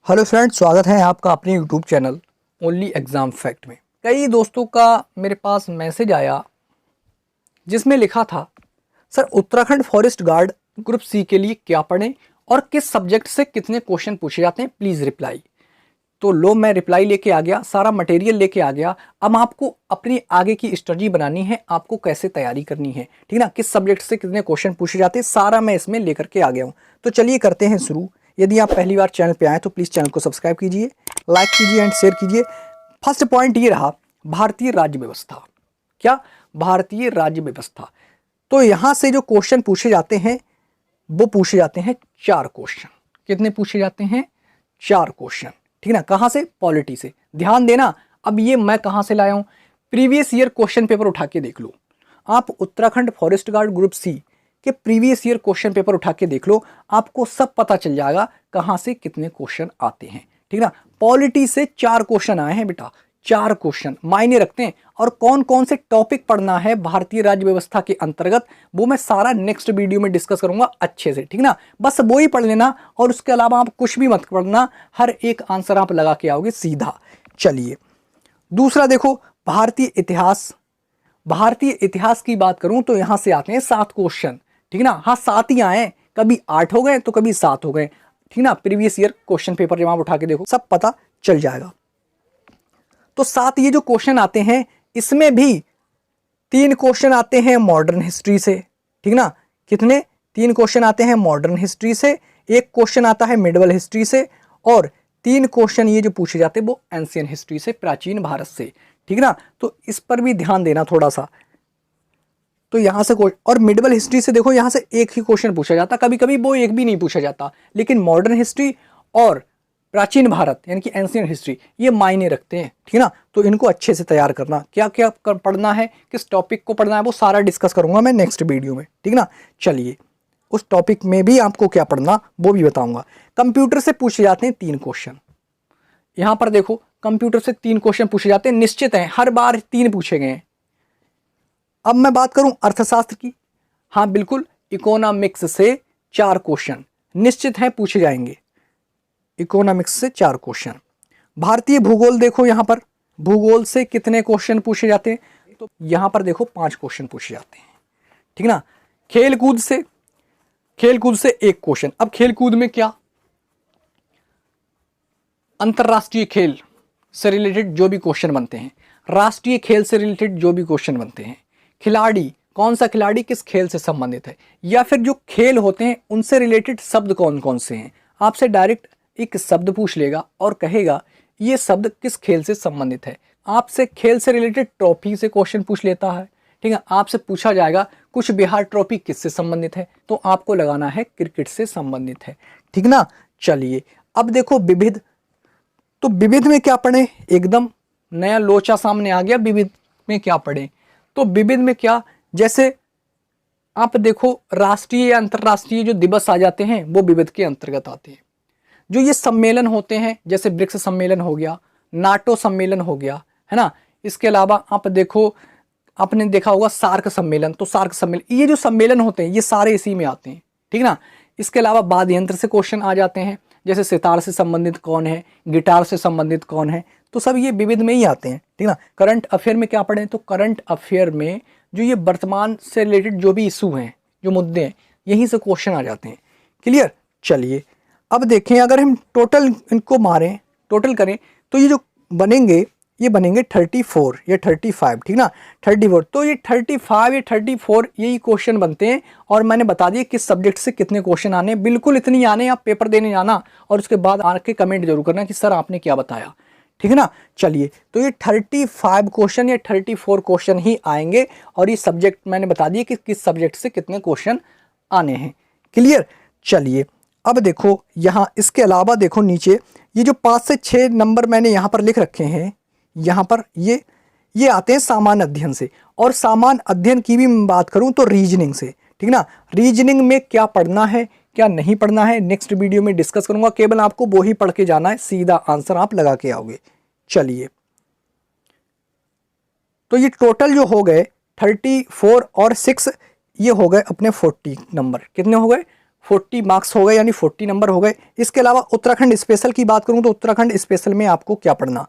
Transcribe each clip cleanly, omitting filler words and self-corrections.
Hello friends, स्वागत है आपका अपने YouTube channel only exam fact में। कई दोस्तों का मेरे पास मैसेज आया जिसमें लिखा था, sir Uttarakhand forest guard group C के लिए क्या पढ़ें और किस सब्जेक्ट से कितने क्वेश्चन पूछे जाते हैं, प्लीज़ रिप्लाई। तो लो, मैं रिप्लाई लेके आ गया, सारा मटेरियल लेके आ गया। अब आपको अपनी आगे की स्ट्रेटजी बनानी है, आपको कैसे तैयारी करनी है, ठीक ना, किस सब्जेक्ट से कितने क्वेश्चन पूछे जाते हैं, सारा मैं इसमें लेकर के आ गया हूँ। तो चलिए करते हैं शुरू। यदि आप पहली बार चैनल पे आए तो प्लीज़ चैनल को सब्सक्राइब कीजिए, लाइक कीजिए एंड शेयर कीजिए। फर्स्ट पॉइंट ये रहा, भारतीय राज्य व्यवस्था। क्या? भारतीय राज्य व्यवस्था। तो यहाँ से जो क्वेश्चन पूछे जाते हैं वो पूछे जाते हैं 4 क्वेश्चन। कितने पूछे जाते हैं? 4 क्वेश्चन, ठीक ना। कहाँ से? पॉलिटी से। ध्यान देना, अब ये मैं कहाँ से लाया हूँ, प्रीवियस ईयर क्वेश्चन पेपर उठा के देख लो। आप Uttarakhand forest guard group C के प्रीवियस ईयर क्वेश्चन पेपर उठा के देख लो, आपको सब पता चल जाएगा कहाँ से कितने क्वेश्चन आते हैं, ठीक ना। पॉलिटी से 4 क्वेश्चन आए हैं बेटा, 4 क्वेश्चन मायने रखते हैं। और कौन कौन से टॉपिक पढ़ना है भारतीय राज्य व्यवस्था के अंतर्गत, वो मैं सारा नेक्स्ट वीडियो में डिस्कस करूंगा अच्छे से, ठीक ना। बस वो ही पढ़ लेना और उसके अलावा आप कुछ भी मत पढ़ना, हर एक आंसर आप लगा के आओगे सीधा। चलिए दूसरा देखो, भारतीय इतिहास। भारतीय इतिहास की बात करूं तो यहां से आते हैं 7 क्वेश्चन, ठीक ना। हाँ, 7 ही आए, कभी 8 हो गए तो कभी 7 हो गए, ठीक ना। प्रीवियस ईयर क्वेश्चन पेपर जब आप उठा के देखो सब पता चल जाएगा। तो 7 ये जो क्वेश्चन आते हैं, इसमें भी 3 क्वेश्चन आते हैं मॉडर्न हिस्ट्री से, ठीक ना। कितने? 3 क्वेश्चन आते हैं मॉडर्न हिस्ट्री से, 1 क्वेश्चन आता है मिडवल हिस्ट्री से, और 3 क्वेश्चन ये जो पूछे जाते हैं वो एंशियन हिस्ट्री से, प्राचीन भारत से, ठीक ना। तो इस पर भी ध्यान देना थोड़ा सा। तो यहाँ से और मिडवल हिस्ट्री से देखो, यहाँ से एक ही क्वेश्चन पूछा जाता, कभी कभी वो एक भी नहीं पूछा जाता, लेकिन मॉडर्न हिस्ट्री और प्राचीन भारत यानी कि एंशियंट हिस्ट्री ये मायने रखते हैं, ठीक ना। तो इनको अच्छे से तैयार करना, क्या क्या पढ़ना है, किस टॉपिक को पढ़ना है, वो सारा डिस्कस करूंगा मैं नेक्स्ट वीडियो में, ठीक ना। चलिए उस टॉपिक में भी आपको क्या पढ़ना वो भी बताऊंगा। कंप्यूटर से पूछे जाते हैं 3 क्वेश्चन। यहाँ पर देखो, कंप्यूटर से 3 क्वेश्चन पूछे जाते हैं, निश्चित है, हर बार 3 पूछे गए हैं। अब मैं बात करूं अर्थशास्त्र की, हाँ बिल्कुल, इकोनॉमिक्स से 4 क्वेश्चन निश्चित है पूछे जाएंगे, इकोनॉमिक्स से 4 क्वेश्चन। भारतीय भूगोल देखो, यहाँ पर भूगोल से कितने क्वेश्चन पूछे जाते हैं, तो यहाँ पर देखो 5 क्वेश्चन पूछे जाते हैं, ठीक ना। खेलकूद से 1 क्वेश्चन। अब खेलकूद में क्या? अंतरराष्ट्रीय खेल से रिलेटेड जो भी क्वेश्चन बनते हैं, राष्ट्रीय खेल से रिलेटेड जो भी क्वेश्चन बनते हैं, खिलाड़ी, कौन सा खिलाड़ी किस खेल से संबंधित है, या फिर जो खेल होते हैं उनसे रिलेटेड शब्द कौन कौन से हैं, आपसे डायरेक्ट एक शब्द पूछ लेगा और कहेगा ये शब्द किस खेल से संबंधित है। आपसे खेल से रिलेटेड ट्रॉफी से क्वेश्चन पूछ लेता है, ठीक है। आपसे पूछा जाएगा कुछ बिहार ट्रॉफी किससे संबंधित है, तो आपको लगाना है क्रिकेट से संबंधित है, ठीक ना। चलिए अब देखो विविध। तो विविध में क्या पढ़ें, एकदम नया लोचा सामने आ गया, विविध में क्या पढ़ें। तो विविध में क्या, जैसे आप देखो राष्ट्रीय या अंतरराष्ट्रीय जो दिवस आ जाते हैं वो विविध के अंतर्गत आते हैं। जो ये सम्मेलन होते हैं, जैसे ब्रिक्स सम्मेलन हो गया, नाटो सम्मेलन हो गया, है ना। इसके अलावा आप देखो, आपने देखा होगा सार्क सम्मेलन, तो सार्क सम्मेलन, ये जो सम्मेलन होते हैं ये सारे इसी में आते हैं, ठीक ना। इसके अलावा वाद्य यंत्र से क्वेश्चन आ जाते हैं, जैसे सितार से संबंधित कौन है, गिटार से संबंधित कौन है, तो सब ये विविध में ही आते हैं, ठीक ना। करंट अफेयर में क्या पढ़ें, तो करंट अफेयर में जो ये वर्तमान से रिलेटेड जो भी इशू हैं, जो मुद्दे हैं, यहीं से क्वेश्चन आ जाते हैं। क्लियर। चलिए अब देखें, अगर हम टोटल इनको मारें, टोटल करें, तो ये जो बनेंगे ये बनेंगे 34 या 35, ठीक ना, 34। तो ये 35 या 34 यही क्वेश्चन बनते हैं। और मैंने बता दिया किस सब्जेक्ट से कितने क्वेश्चन आने, बिल्कुल इतनी आने, आप पेपर देने जाना और उसके बाद आके कमेंट जरूर करना कि सर आपने क्या बताया, ठीक है ना। चलिए तो ये 35 क्वेश्चन या 34 क्वेश्चन ही आएंगे, और ये सब्जेक्ट मैंने बता दिया कि किस सब्जेक्ट से कितने क्वेश्चन आने हैं। क्लियर। चलिए अब देखो यहाँ, इसके अलावा देखो नीचे ये जो 5 से 6 नंबर मैंने यहाँ पर लिख रखे हैं, यहाँ पर ये आते हैं सामान्य अध्ययन से। और सामान्य अध्ययन की भी बात करूँ तो रीजनिंग से, ठीक ना। रीजनिंग में क्या पढ़ना है क्या नहीं पढ़ना है नेक्स्ट वीडियो में डिस्कस करूंगा, केवल आपको वो ही पढ़ के जाना है, सीधा आंसर आप लगा के आओगे। चलिए तो ये टोटल जो हो गए 34 और 6, ये हो गए अपने 40 नंबर। कितने हो गए? 40 मार्क्स हो गए, यानी 40 नंबर हो गए। इसके अलावा उत्तराखंड स्पेशल की बात करूं तो उत्तराखंड स्पेशल में आपको क्या पढ़ना,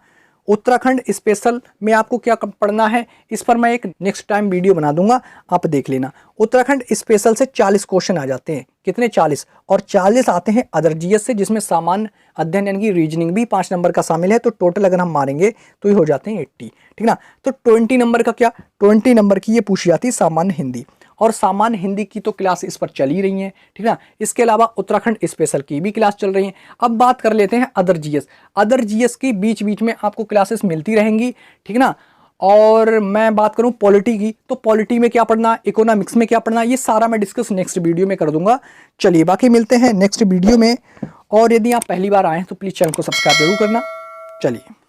उत्तराखंड स्पेशल में आपको क्या पढ़ना है, इस पर मैं एक नेक्स्ट टाइम वीडियो बना दूंगा, आप देख लेना। उत्तराखंड स्पेशल से 40 क्वेश्चन आ जाते हैं, कितने 40, और 40 आते हैं अदर जीएस से, जिसमें सामान्य अध्ययन यानी कि रीजनिंग भी 5 नंबर का शामिल है। तो टोटल अगर हम मारेंगे तो ये हो जाते हैं 80, ठीक ना। तो 20 नंबर का क्या, 20 नंबर की ये पूछी जाती है सामान्य हिंदी, और सामान्य हिंदी की तो क्लास इस पर चल ही रही है, ठीक ना। इसके अलावा उत्तराखंड स्पेशल की भी क्लास चल रही है। अब बात कर लेते हैं अदर जीएस। अदर जीएस की बीच बीच में आपको क्लासेस मिलती रहेंगी, ठीक ना। और मैं बात करूं पॉलिटी की, तो पॉलिटी में क्या पढ़ना, इकोनॉमिक्स में क्या पढ़ना, ये सारा मैं डिस्कस नेक्स्ट वीडियो में कर दूंगा। चलिए बाकी मिलते हैं नेक्स्ट वीडियो में, और यदि आप पहली बार आए हैं तो प्लीज़ चैनल को सब्सक्राइब जरूर करना। चलिए।